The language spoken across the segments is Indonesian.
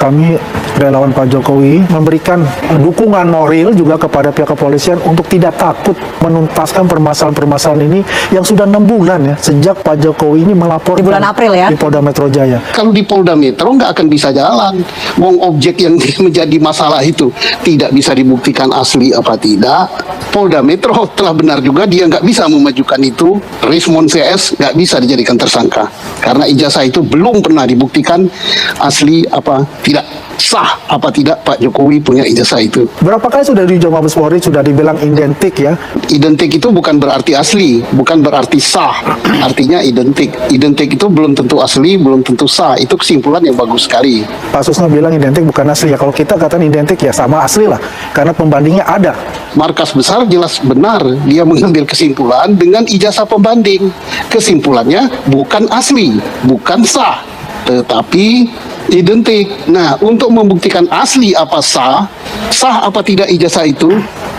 kami relawan Pak Jokowi memberikan dukungan moral juga kepada pihak kepolisian untuk tidak takut menuntaskan permasalahan-permasalahan ini yang sudah 6 bulan ya sejak Pak Jokowi ini melaporkan di bulan April ya di Polda Metro Jaya. Kalau di Polda Metro nggak akan bisa jalan. Wong objek yang menjadi masalah itu tidak bisa dibuktikan asli apa tidak. Polda Metro telah benar juga dia nggak bisa memajukan itu. Rismon CS nggak bisa dijadikan tersangka karena ijazah itu belum pernah dibuktikan asli apa tidak, sah apa tidak Pak Jokowi punya ijazah itu. Berapa kali sudah di Mabes Polri sudah dibilang identik ya? Identik itu bukan berarti asli, bukan berarti sah. Artinya identik. Identik itu belum tentu asli, belum tentu sah. Itu kesimpulan yang bagus sekali. Pak Susno bilang identik bukan asli ya. Kalau kita katakan identik ya sama asli lah, karena pembandingnya ada. Markas besar jelas benar dia mengambil kesimpulan dengan ijazah pembanding. Kesimpulannya bukan asli, bukan sah, tetapi identik. Nah, untuk membuktikan asli apa sah apa tidak ijazah itu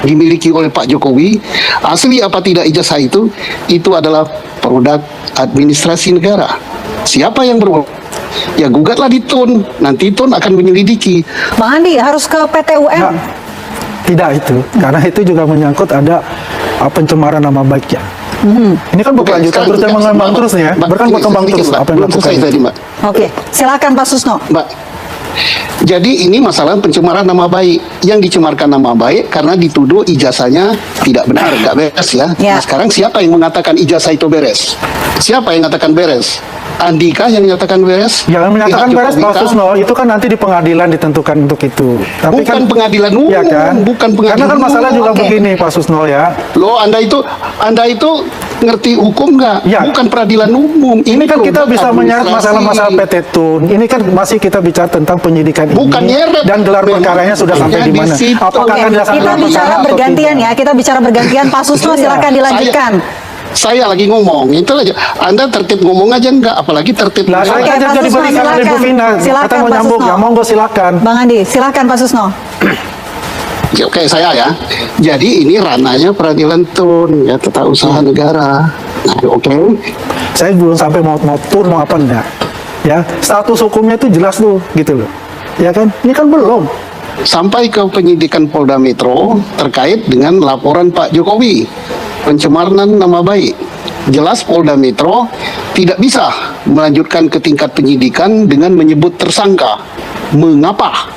dimiliki oleh Pak Jokowi, asli apa tidak ijazah itu adalah produk administrasi negara. Siapa yang berwenang? Ya gugatlah di TUN, nanti TUN akan menyelidiki. Bang Andi harus ke PT UN. Nah, tidak itu, karena itu juga menyangkut ada pencemaran nama baik ya. Ini kan berkelanjutan, terus mengembang terus nih ya, berkembang terus apa yang dilakukan. Oke, silakan Pak Susno. Mbak, jadi ini masalah pencemaran nama baik. Yang dicemarkan nama baik karena dituduh ijazahnya tidak benar, nggak beres ya. Ya. Nah, sekarang siapa yang mengatakan ijazah itu beres? Siapa yang mengatakan beres? Andika yang menyatakan beres? Yang menyatakan Pihak beres Jokowi Pak kah? Susno itu kan nanti di pengadilan ditentukan untuk itu. Tapi Bukan kan pengadilan umum, ya kan? bukan pengadilan Karena kan masalah umum. juga Oke. begini Pak Susno ya. Loh, Anda itu ngerti hukum nggak? Ya. Bukan peradilan umum. Ini kan kita produk bisa menyeret administrasi. masalah-masalah PT TUN. Ini kan masih kita bicara tentang penyidikan Bukan ini nyeret. dan gelar Memang perkaranya sudah sampai buktinya di di mana? situ. Apakah Oke, akan dilaksanakan kita bicara atau bergantian tidak? ya. Kita bicara bergantian. Pak Susno silakan dilanjutkan. Saya lagi ngomong, itu aja. Anda tertib ngomong aja enggak, apalagi tertib Lah, saya Oke, kan Pak jadi Susno, berikan oleh Bu silakan. Vina. Silakan, Kata mau Pak nyambung, Susno. ya monggo silakan. Bang Andi, silakan Pak Susno. Ya, oke, saya ya. Jadi ini ranahnya peradilan TUN, ya tata usaha negara. Nah, oke. Saya belum sampai mau TUN mau apa enggak. Ya, status hukumnya itu jelas tuh gitu loh. Ya kan? Ini kan belum. Sampai ke penyidikan Polda Metro terkait dengan laporan Pak Jokowi pencemaran nama baik. Jelas Polda Metro tidak bisa melanjutkan ke tingkat penyidikan dengan menyebut tersangka. Mengapa?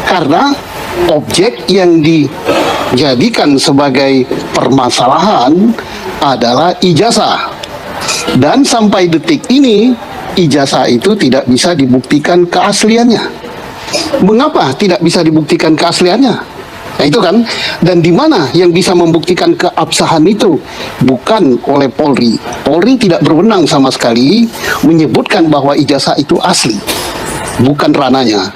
Karena objek yang dijadikan sebagai permasalahan adalah ijazah. Dan sampai detik ini ijazah itu tidak bisa dibuktikan keasliannya. Mengapa tidak bisa dibuktikan keasliannya? Nah itu kan, dan di mana yang bisa membuktikan keabsahan itu? Bukan oleh Polri. Polri tidak berwenang sama sekali menyebutkan bahwa ijazah itu asli. Bukan ranahnya.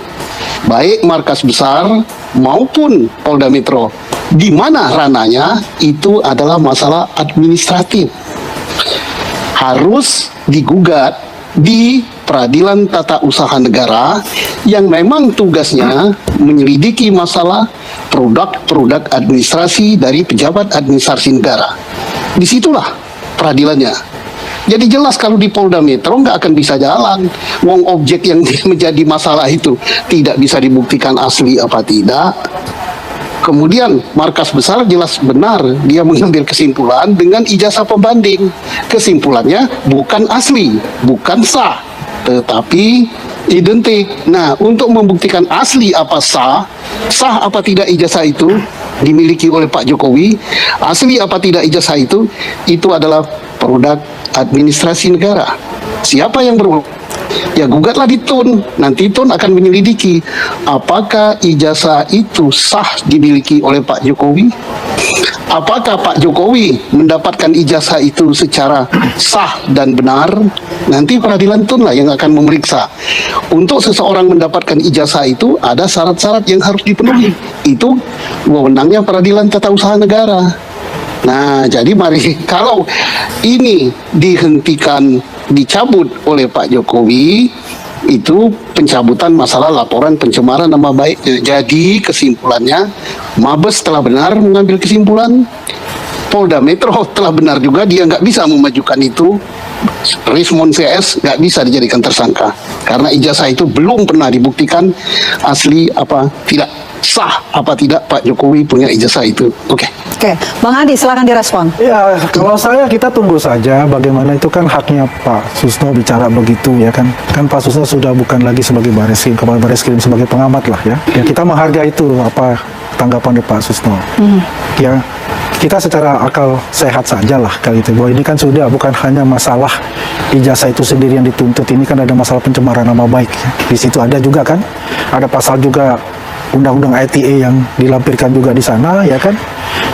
Baik markas besar maupun Polda Metro. Di mana ranahnya itu adalah masalah administratif. Harus digugat di Peradilan Tata Usaha Negara yang memang tugasnya menyelidiki masalah produk-produk administrasi dari pejabat administrasi negara. Disitulah peradilannya. Jadi jelas kalau di Polda Metro nggak akan bisa jalan. Wong objek yang menjadi masalah itu tidak bisa dibuktikan asli apa tidak. Kemudian markas besar jelas benar dia mengambil kesimpulan dengan ijazah pembanding. Kesimpulannya bukan asli, bukan sah, tetapi identik. Nah, untuk membuktikan asli apa sah apa tidak ijazah itu dimiliki oleh Pak Jokowi, asli apa tidak ijazah itu adalah produk administrasi negara. Siapa yang berwenang? Ya gugatlah di TUN, nanti TUN akan menyelidiki apakah ijazah itu sah dimiliki oleh Pak Jokowi. Apakah Pak Jokowi mendapatkan ijazah itu secara sah dan benar? Nanti peradilan TUN lah yang akan memeriksa. Untuk seseorang mendapatkan ijazah itu ada syarat-syarat yang harus dipenuhi. Itu wewenangnya peradilan tata usaha negara. Nah, jadi mari kalau ini dihentikan, dicabut oleh Pak Jokowi, itu pencabutan masalah laporan pencemaran nama baiknya. Jadi kesimpulannya, Mabes telah benar mengambil kesimpulan, Polda Metro telah benar juga dia nggak bisa memajukan itu, Rismon CS nggak bisa dijadikan tersangka. karena ijazah itu belum pernah dibuktikan asli apa tidak, sah apa tidak Pak Jokowi punya ijazah itu. Oke. Oke, Bang Andi silakan direspon. Ya, kalau saya kita tunggu saja bagaimana, itu kan haknya Pak Susno bicara begitu ya kan. Kan Pak Susno sudah bukan lagi sebagai Bareskrim, Kabar Bareskrim sebagai pengamat lah ya. Ya kita menghargai itu apa tanggapan dari Pak Susno. Ya, kita secara akal sehat saja lah kali itu. Bahwa ini kan sudah bukan hanya masalah ijazah itu sendiri yang dituntut, ini kan ada masalah pencemaran nama baik. Di situ ada juga kan, ada pasal juga Undang-Undang ITE yang dilampirkan juga di sana ya kan.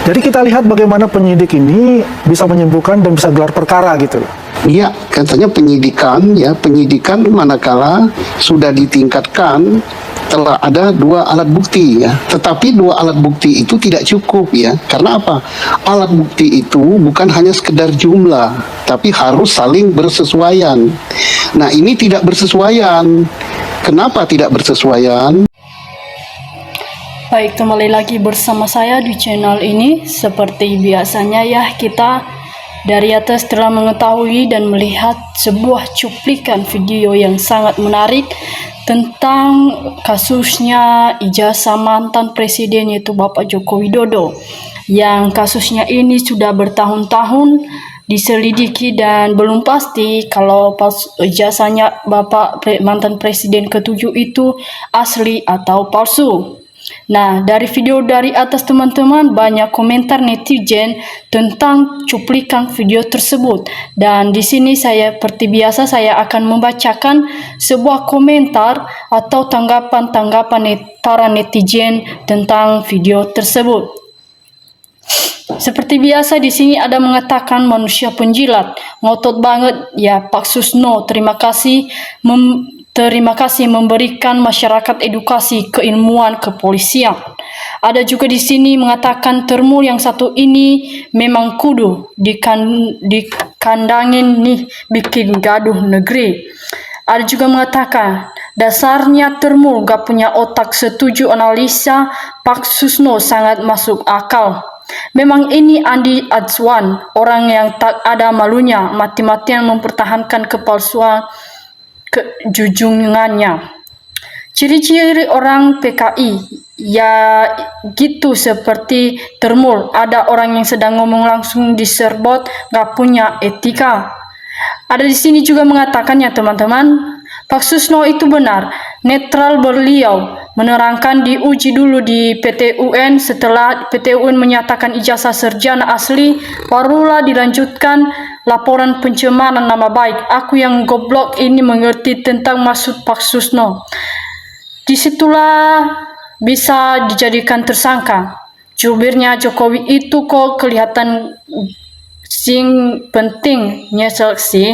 Jadi kita lihat bagaimana penyidik ini bisa menyimpulkan dan bisa gelar perkara gitu. Iya, katanya penyidikan manakala sudah ditingkatkan telah ada 2 alat bukti ya. Tetapi 2 alat bukti itu tidak cukup ya. Karena apa? Alat bukti itu bukan hanya sekedar jumlah, tapi harus saling bersesuaian. Nah, ini tidak bersesuaian. Kenapa tidak bersesuaian? Baik, kembali lagi bersama saya di channel ini. Seperti biasanya ya, kita dari atas telah mengetahui dan melihat sebuah cuplikan video yang sangat menarik tentang kasusnya ijazah mantan presiden, yaitu Bapak Joko Widodo. Yang kasusnya ini sudah bertahun-tahun diselidiki dan belum pasti kalau ijazahnya Bapak mantan presiden ke-7 itu asli atau palsu. Nah, dari video dari atas teman-teman banyak komentar netizen tentang cuplikan video tersebut, dan di sini saya seperti biasa saya akan membacakan sebuah komentar atau tanggapan para netizen tentang video tersebut. Seperti biasa di sini ada mengatakan manusia penjilat, ngotot banget ya Pak Susno, terima kasih memberikan masyarakat edukasi keilmuan kepolisian. Ada juga di sini mengatakan termul yang satu ini memang kudu dikandangin nih, bikin gaduh negeri. Ada juga mengatakan dasarnya termul gak punya otak, setuju analisa Pak Susno sangat masuk akal. Memang ini Andi Azwan, orang yang tak ada malunya, mati-matian mempertahankan kepalsuan kejujungannya. Ciri-ciri orang PKI ya gitu seperti termul, ada orang yang sedang ngomong langsung diserbot, gak punya etika. Ada di sini juga mengatakannya teman-teman, Pak Susno itu benar, netral beliau, menerangkan diuji dulu di PT UN, setelah PT UN menyatakan ijazah sarjana asli, barulah dilanjutkan laporan pencemaran nama baik. Aku yang goblok ini mengerti tentang maksud Pak Susno. Disitulah bisa dijadikan tersangka. Jubirnya Jokowi itu kok kelihatan sing penting nyesel sih.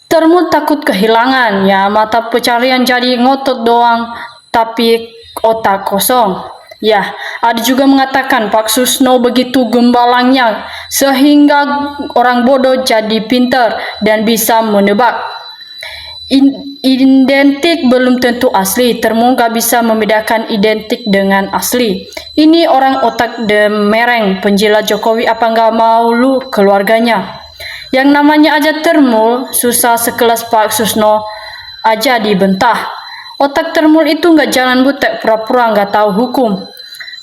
Termul takut kehilangan ya, mata pencarian jadi ngotot doang tapi otak kosong. Ya, ada juga mengatakan Pak Susno begitu gembalangnya sehingga orang bodoh jadi pintar dan bisa menebak. Identik belum tentu asli, termul gak bisa membedakan identik dengan asli. Ini orang otak demereng, penjilat Jokowi, apa gak mau lu keluarganya? Yang namanya aja termul, susah sekelas Pak Susno aja dibentah. Otak termul itu nggak jalan butek, pura-pura nggak tahu hukum.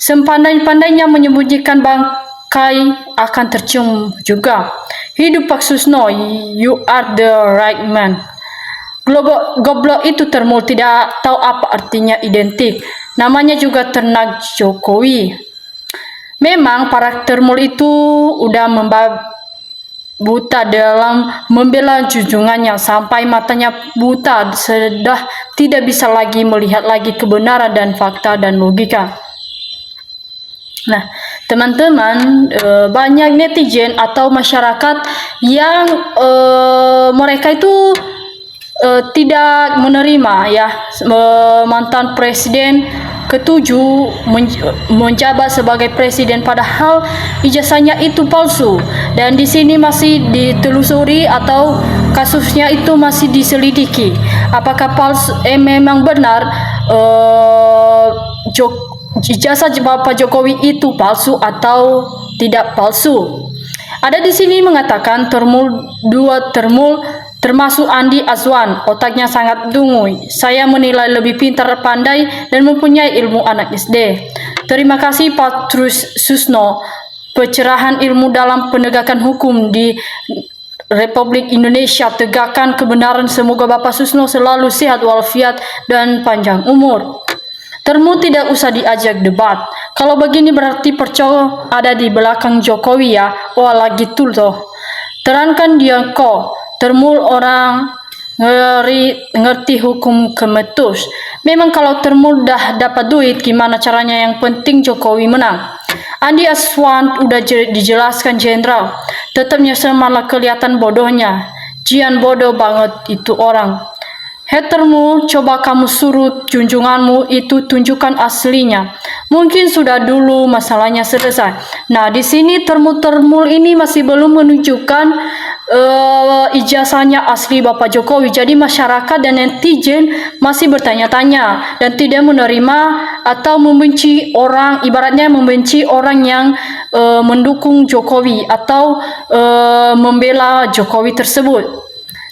Sepandai-pandainya menyembunyikan bangkai akan tercium juga. Hidup Pak Susno, you are the right man. Goblok itu termul, tidak tahu apa artinya identik. Namanya juga ternak Jokowi. Memang para termul itu udah buta dalam membela junjungannya, sampai matanya buta, sudah tidak bisa lagi melihat lagi kebenaran dan fakta dan logika. Nah, teman-teman, banyak netizen atau masyarakat yang mereka itu tidak menerima ya mantan presiden ke-7 menjabat sebagai presiden, padahal ijazahnya itu palsu, dan di sini masih ditelusuri atau kasusnya itu masih diselidiki apakah palsu memang benar ijazah Bapak Jokowi itu palsu atau tidak palsu. Ada di sini mengatakan termul termasuk Andi Azwan. Otaknya sangat dungu. Saya menilai lebih pintar, pandai, dan mempunyai ilmu anak SD. Terima kasih Pak Susno. Pencerahan ilmu dalam penegakan hukum di Republik Indonesia. Tegakkan kebenaran. Semoga Bapak Susno selalu sehat walafiat dan panjang umur. Termu tidak usah diajak debat. Kalau begini berarti percaya ada di belakang Jokowi ya. Wah lagi tuh toh. Terangkan dia kok. Termu orang ngerti hukum kemetus. Memang kalau termu dah dapat duit, gimana caranya? Yang penting Jokowi menang. Andi Azwan udah dijelaskan jenderal. Tetap nyesel malah kelihatan bodohnya. Jian bodoh banget itu orang. Hatermu, coba kamu suruh junjunganmu itu tunjukkan aslinya. Mungkin sudah dulu masalahnya selesai. Nah, di sini termul ini masih belum menunjukkan ijazahnya asli Bapak Jokowi. Jadi masyarakat dan netizen masih bertanya-tanya dan tidak menerima atau membenci orang, ibaratnya membenci orang yang mendukung Jokowi atau membela Jokowi tersebut.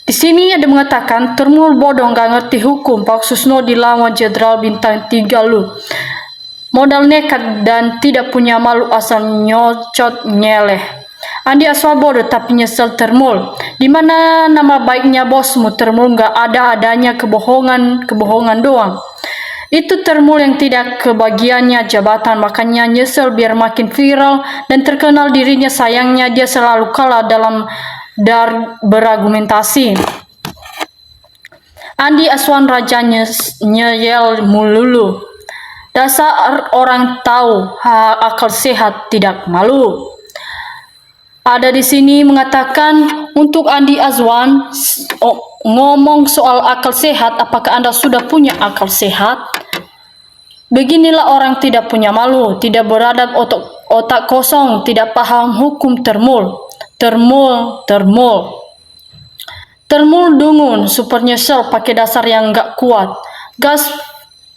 Di sini ada mengatakan termul bodoh nggak ngerti hukum. Pak Susno dilawan Jenderal Bintang 3 lu. Modal nekat dan tidak punya malu asal nyocot nyeleh. Andi Azwan bodoh tapi nyesel termul. Dimana nama baiknya bosmu? Termul nggak adanya kebohongan doang. Itu termul yang tidak kebagiannya jabatan, makanya nyesel biar makin viral dan terkenal dirinya. Sayangnya dia selalu kalah dalam berargumentasi. Andi Azwan raja nyeyel mululu. Dasar orang tahu akal sehat tidak malu. Ada di sini mengatakan untuk Andi Azwan ngomong soal akal sehat, apakah Anda sudah punya akal sehat? Beginilah orang tidak punya malu, tidak beradab, otak kosong, tidak paham hukum. Termul dungun, super nyesel pakai dasar yang gak kuat. Gas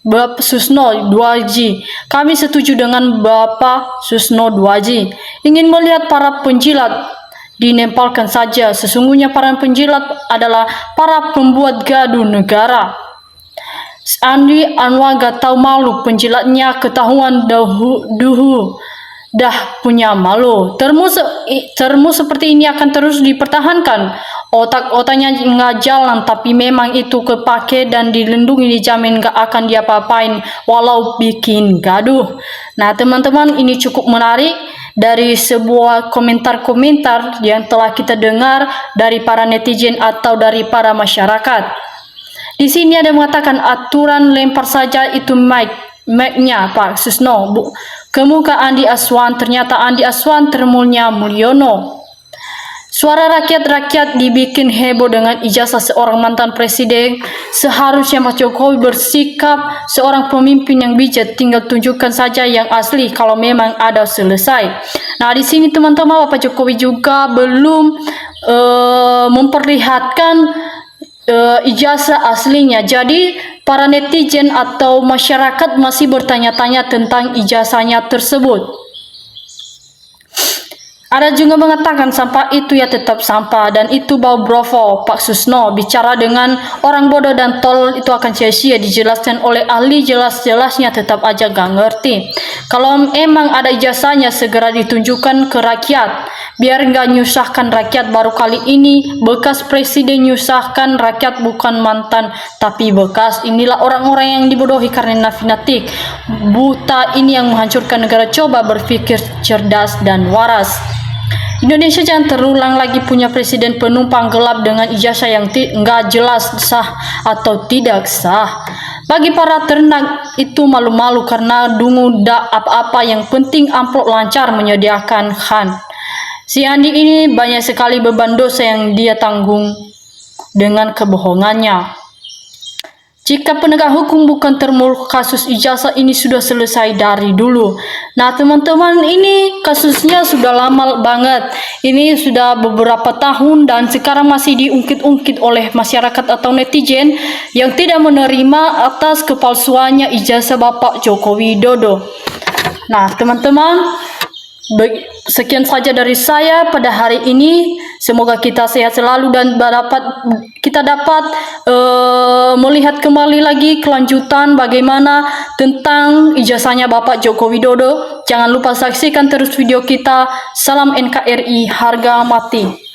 Bapak Susno 2G. Kami setuju dengan Bapak Susno 2G. Ingin melihat para penjilat dinempalkan saja. Sesungguhnya para penjilat adalah para pembuat gaduh negara. Andi Azwan gak tahu malu, penjilatnya ketahuan dah punya malu. Termu seperti ini akan terus dipertahankan. Otaknya nggak jalan, tapi memang itu kepake dan dilindungi, dijamin gak akan diapa-apain walau bikin gaduh. Nah teman-teman, ini cukup menarik dari sebuah komentar-komentar yang telah kita dengar dari para netizen atau dari para masyarakat. Di sini ada mengatakan aturan lempar saja itu mic-nya Pak Susno ke muka Andi Azwan. Ternyata Andi Azwan termulnya Mulyono. Suara rakyat dibikin heboh dengan ijazah seorang mantan presiden. Seharusnya Mas Jokowi bersikap seorang pemimpin yang bijak, tinggal tunjukkan saja yang asli kalau memang ada, selesai. Nah di sini teman-teman, Bapak Jokowi juga belum memperlihatkan ijazah aslinya. Jadi para netizen atau masyarakat masih bertanya-tanya tentang ijazahnya tersebut. Ada juga mengatakan sampah itu ya tetap sampah dan itu bau bravo. Pak Susno bicara dengan orang bodoh dan tol itu akan sia-sia, dijelaskan oleh ahli jelas-jelasnya tetap aja gak ngerti. Kalau emang ada ijazahnya segera ditunjukkan ke rakyat biar gak nyusahkan rakyat. Baru kali ini bekas presiden nyusahkan rakyat, bukan mantan tapi bekas. Inilah orang-orang yang dibodohi karena fanatik buta ini yang menghancurkan negara. Coba berpikir cerdas dan waras. Indonesia jangan terulang lagi punya presiden penumpang gelap dengan ijazah yang nggak jelas sah atau tidak sah. Bagi para ternak itu malu-malu karena dungu dak apa-apa, yang penting amplop lancar menyediakan Han. Si Andi ini banyak sekali beban dosa yang dia tanggung dengan kebohongannya. Jika penegak hukum bukan termul, kasus ijazah ini sudah selesai dari dulu. Nah teman-teman, ini kasusnya sudah lama banget. Ini sudah beberapa tahun dan sekarang masih diungkit-ungkit oleh masyarakat atau netizen yang tidak menerima atas kepalsuannya ijazah Bapak Joko Widodo. Nah teman-teman, Sekian saja dari saya pada hari ini. Semoga kita sehat selalu dan kita dapat melihat kembali lagi kelanjutan bagaimana tentang ijazahnya Bapak Joko Widodo. Jangan lupa saksikan terus video kita. Salam NKRI, harga mati.